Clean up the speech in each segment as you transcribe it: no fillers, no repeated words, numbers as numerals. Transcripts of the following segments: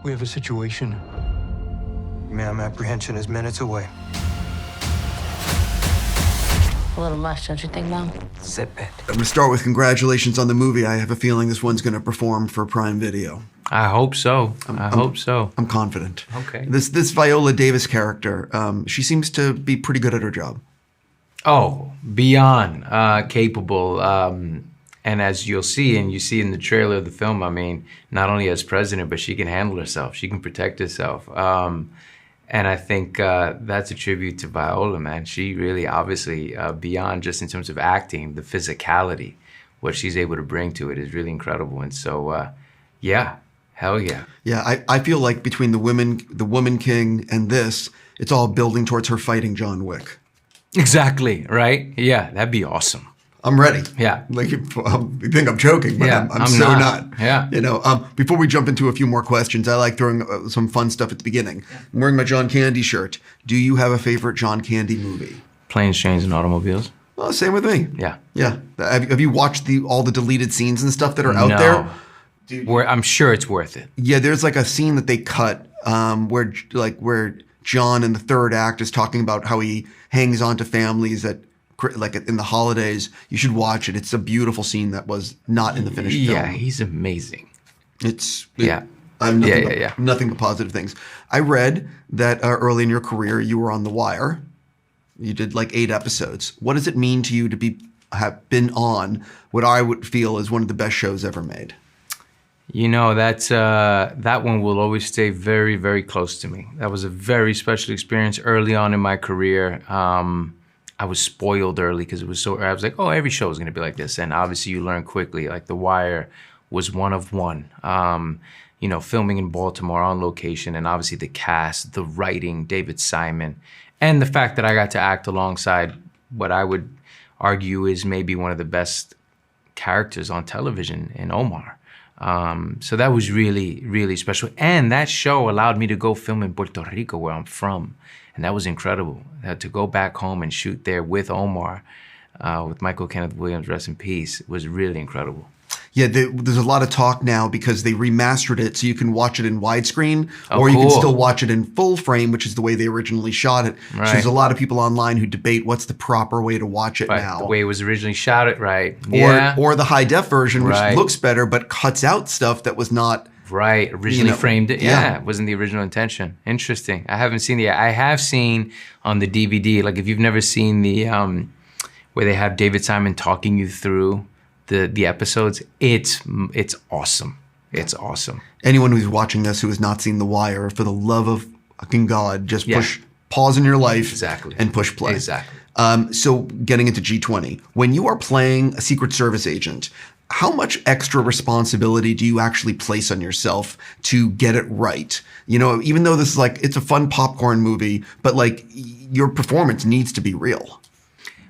We have a situation. Ma'am, apprehension is minutes away. A little much, don't you think, Mom? Zip it. I'm going to start with congratulations on the movie. I have a feeling this one's going to perform for Prime Video. I hope so. I hope so. I'm confident. Okay. This Viola Davis character, she seems to be pretty good at her job. Oh, beyond capable. And as you'll see, and you see in the trailer of the film, I mean, not only as president, but she can handle herself. She can protect herself. And I think that's a tribute to Viola, man. She really, obviously, beyond just in terms of acting, the physicality, what she's able to bring to it is really incredible. And so, yeah, hell yeah. Yeah, I feel like between the Woman King and this, it's all building towards her fighting John Wick. Exactly, right? Yeah, that'd be awesome. I'm ready. Yeah. Like, you think I'm joking, but Yeah, I'm so not. Yeah. You know, before we jump into a few more questions, I like throwing some fun stuff at the beginning. I'm wearing my John Candy shirt. Do you have a favorite John Candy movie? Planes, Trains, and Automobiles. Oh, same with me. Yeah. Yeah. Have you watched all the deleted scenes and stuff that are out there? Dude, I'm sure it's worth it. yeah, there's like a scene that they cut where John in the third act is talking about how he hangs on to families that, like in the holidays. You should watch it. It's a beautiful scene that was not in the finished film. Yeah, he's amazing. I'm nothing but positive things. I read that early in your career you were on The Wire. You did like 8 episodes. What does it mean to you to have been on what I would feel is one of the best shows ever made? You know, that one will always stay very, very close to me. That was a very special experience early on in my career. I was spoiled early because I was like, oh, every show is going to be like this. And obviously you learn quickly, like The Wire was one of one. You know, filming in Baltimore on location, and obviously the cast, the writing, David Simon, and the fact that I got to act alongside what I would argue is maybe one of the best characters on television in Omar. So that was really, really special. And that show allowed me to go film in Puerto Rico, where I'm from. And that was incredible. To go back home and shoot there with Omar, with Michael Kenneth Williams, rest in peace, was really incredible. Yeah, there's a lot of talk now because they remastered it so you can watch it in widescreen, or you cool. can still watch it in full frame, which is the way they originally shot it. Right. So there's a lot of people online who debate what's the proper way to watch it now. The way it was originally shot, right? Yeah. Or the high def version, which Right. looks better but cuts out stuff that was not. Right, originally framed it. Yeah. Yeah, it wasn't the original intention. Interesting. I haven't seen I have seen on the DVD, like if you've never seen the, where they have David Simon talking you through the episodes, it's awesome. It's awesome. Anyone who's watching this who has not seen The Wire, for the love of fucking God, just push pause in your life Exactly. and push play. Exactly. So getting into G20, when you are playing a Secret Service agent, how much extra responsibility do you actually place on yourself to get it right? You know, even though this is like, it's a fun popcorn movie, but like your performance needs to be real.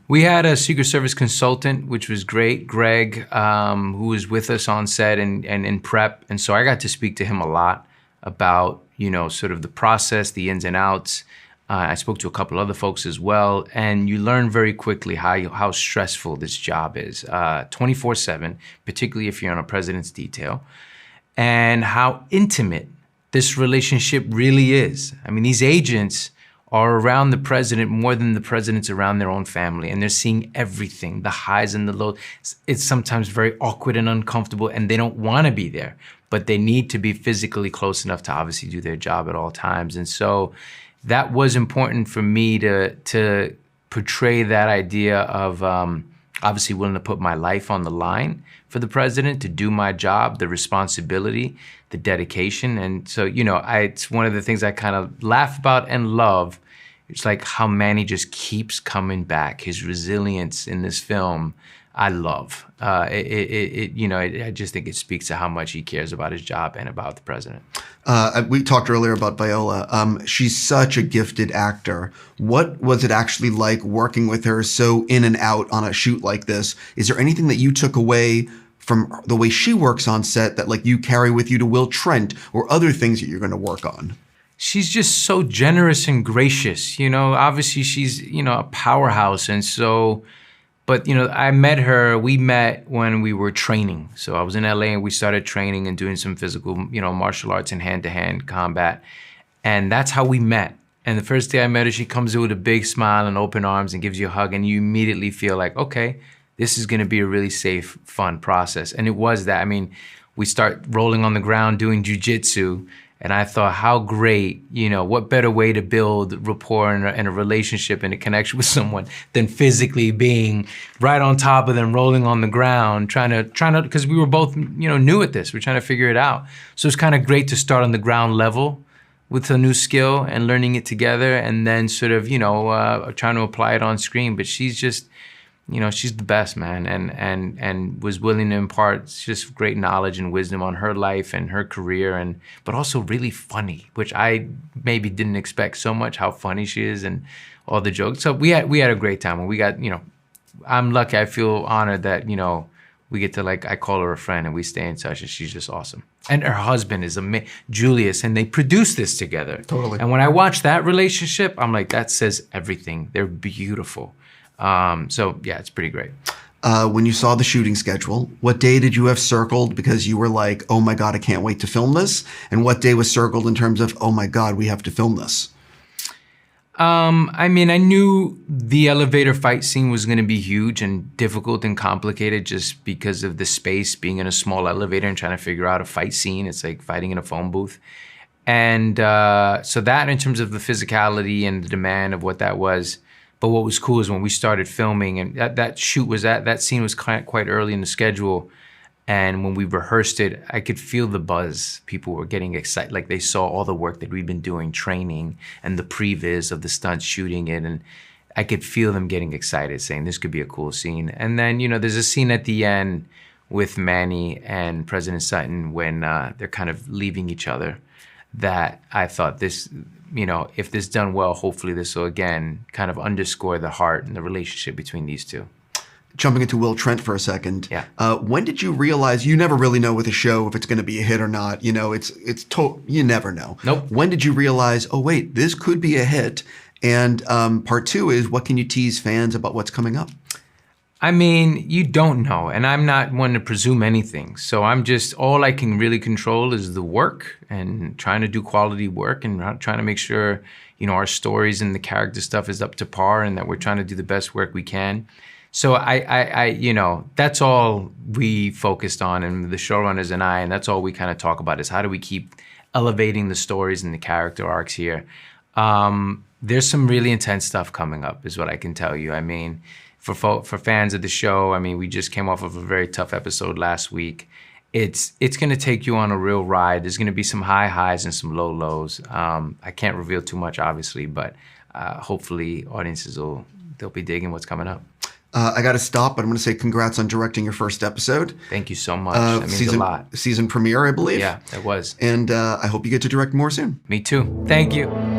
We had a Secret Service consultant, which was great, Greg, who was with us on set and in prep. And so I got to speak to him a lot about, you know, sort of the process, the ins and outs. I spoke to a couple other folks as well. And you learn very quickly how stressful this job is, 24/7, particularly if you're on a president's detail, and how intimate this relationship really is. I mean, these agents are around the president more than the president's around their own family, and they're seeing everything, the highs and the lows. It's sometimes very awkward and uncomfortable, and they don't want to be there, but they need to be physically close enough to obviously do their job at all times. And so that was important for me to portray that idea of obviously willing to put my life on the line for the president, to do my job, the responsibility, the dedication. And so, you know, it's one of the things I kind of laugh about and love. It's like how Manny just keeps coming back. His resilience in this film, I love. I just think it speaks to how much he cares about his job and about the president. We talked earlier about Viola. She's such a gifted actor. What was it actually like working with her so in and out on a shoot like this? Is there anything that you took away from the way she works on set that like you carry with you to Will Trent or other things that you're going to work on? She's just so generous and gracious. You know, obviously she's, you know, a powerhouse. And so But, we met when we were training. So I was in LA and we started training and doing some physical, martial arts and hand-to-hand combat. And that's how we met. And the first day I met her, she comes in with a big smile and open arms and gives you a hug. And you immediately feel like, okay, this is going to be a really safe, fun process. And it was that. I mean, we start rolling on the ground doing jujitsu. And I thought, how great, what better way to build rapport and a relationship and a connection with someone than physically being right on top of them, rolling on the ground, trying to, because we were both, new at this. We're trying to figure it out. So it's kind of great to start on the ground level with a new skill and learning it together, and then sort of, trying to apply it on screen. But she's just, she's the best, man, and was willing to impart just great knowledge and wisdom on her life and her career, but also really funny, which I maybe didn't expect so much, how funny she is and all the jokes. So we had a great time, and we got, I'm lucky, I feel honored that, we get to, I call her a friend and we stay in touch, and she's just awesome. And her husband is Julius, and they produce this together. Totally. And when I watch that relationship, I'm like, that says everything. They're beautiful. So yeah, it's pretty great. When you saw the shooting schedule, what day did you have circled because you were like, oh my God, I can't wait to film this? And what day was circled in terms of, oh my God, we have to film this? I knew the elevator fight scene was going to be huge and difficult and complicated just because of the space, being in a small elevator and trying to figure out a fight scene. It's like fighting in a phone booth. And so that, in terms of the physicality and the demand of what that was. But what was cool is when we started filming, and that scene was quite early in the schedule. And when we rehearsed it, I could feel the buzz. People were getting excited, like they saw all the work that we've been doing, training, and the previs of the stunts, shooting it. And I could feel them getting excited, saying this could be a cool scene. And then, there's a scene at the end with Manny and President Sutton when they're kind of leaving each other, that I thought this, if this done well, hopefully this will again kind of underscore the heart and the relationship between these two. Jumping into Will Trent for a second. Yeah. When did you realize, you never really know with a show if it's going to be a hit or not? You never know. Nope. When did you realize, oh wait, this could be a hit? And part two is, what can you tease fans about what's coming up? You don't know, and I'm not one to presume anything. So all I can really control is the work and trying to do quality work and trying to make sure, our stories and the character stuff is up to par and that we're trying to do the best work we can. So that's all we focused on, and the showrunners and I, and that's all we kind of talk about is how do we keep elevating the stories and the character arcs here. There's some really intense stuff coming up is what I can tell you. For fans of the show, we just came off of a very tough episode last week. It's going to take you on a real ride. There's going to be some high highs and some low lows. I can't reveal too much, obviously, but hopefully audiences they'll be digging what's coming up. I got to stop, but I'm going to say congrats on directing your first episode. Thank you so much. That means a lot. Season premiere, I believe. Yeah, it was. And I hope you get to direct more soon. Me too. Thank you.